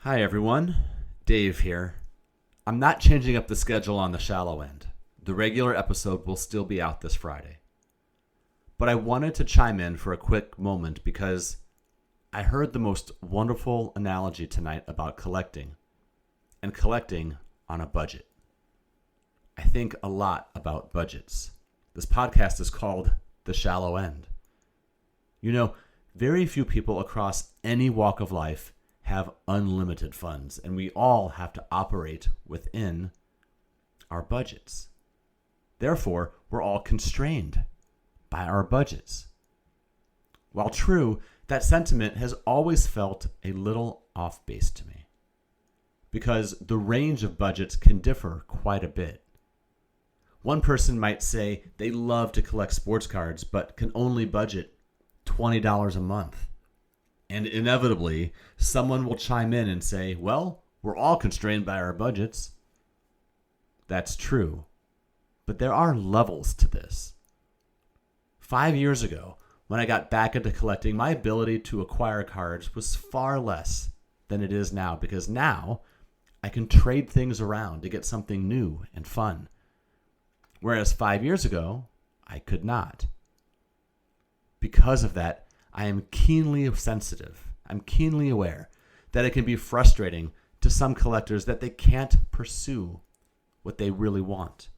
Hi everyone, Dave here. I'm not changing up the schedule on the shallow end. The regular episode will still be out this Friday. But I wanted to chime in for a quick moment because I heard the most wonderful analogy tonight about collecting, and collecting on a budget. I think a lot about budgets. This podcast is called The Shallow End. You know, very few people across any walk of life have unlimited funds, and we all have to operate within our budgets. Therefore, we're all constrained by our budgets. While true, that sentiment has always felt a little off base to me, because the range of budgets can differ quite a bit. One person might say they love to collect sports cards, but can only budget $20 a month. And inevitably, someone will chime in and say, well, we're all constrained by our budgets. That's true. But there are levels to this. 5 years ago, when I got back into collecting, my ability to acquire cards was far less than it is now, because now I can trade things around to get something new and fun. Whereas 5 years ago, I could not. Because of that, I am keenly sensitive. I'm keenly aware that it can be frustrating to some collectors that they can't pursue what they really want.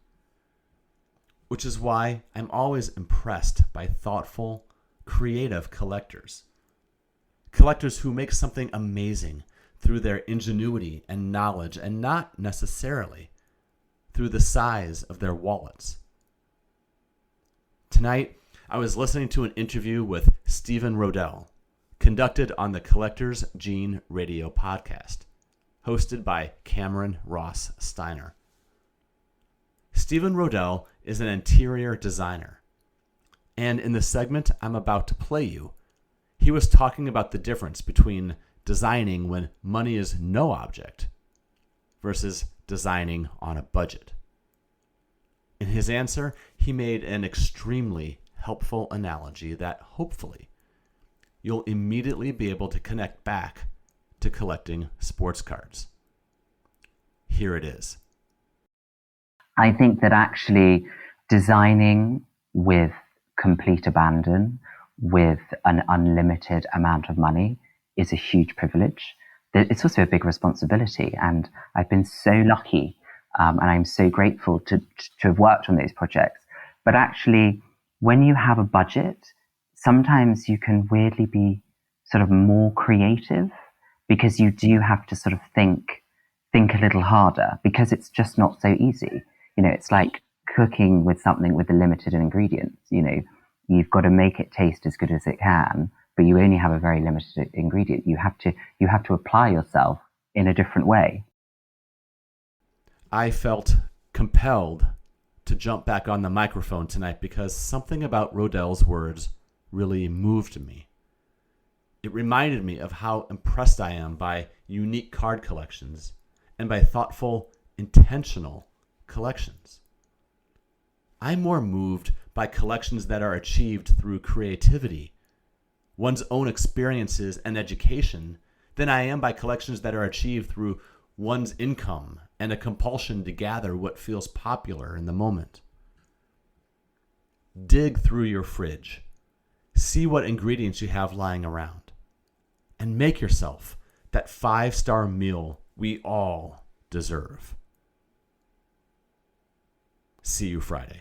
Which is why I'm always impressed by thoughtful, creative collectors. Collectors who make something amazing through their ingenuity and knowledge, and not necessarily through the size of their wallets. Tonight, I was listening to an interview with Stephen Rodell, conducted on the Collector's Gene radio podcast, hosted by Cameron Ross Steiner. Stephen Rodell is an interior designer, and in the segment I'm about to play you, he was talking about the difference between designing when money is no object versus designing on a budget. In his answer, he made an extremely helpful analogy that hopefully you'll immediately be able to connect back to collecting sports cards. Here it is. I think that actually designing with complete abandon, with an unlimited amount of money, is a huge privilege. It's also a big responsibility, and I've been so lucky, and I'm so grateful to have worked on those projects. But actually, when you have a budget, sometimes you can weirdly be sort of more creative, because you do have to sort of think a little harder, because it's just not so easy. You know, it's like cooking with something with the limited ingredients. You know, you've got to make it taste as good as it can, but you only have a very limited ingredient. You have to apply yourself in a different way. I felt compelled to jump back on the microphone tonight because something about Rodell's words really moved me. It reminded me of how impressed I am by unique card collections and by thoughtful, intentional collections. I'm more moved by collections that are achieved through creativity, one's own experiences and education, than I am by collections that are achieved through one's income and a compulsion to gather what feels popular in the moment. Dig through your fridge, see what ingredients you have lying around, and make yourself that 5-star meal we all deserve. See you Friday.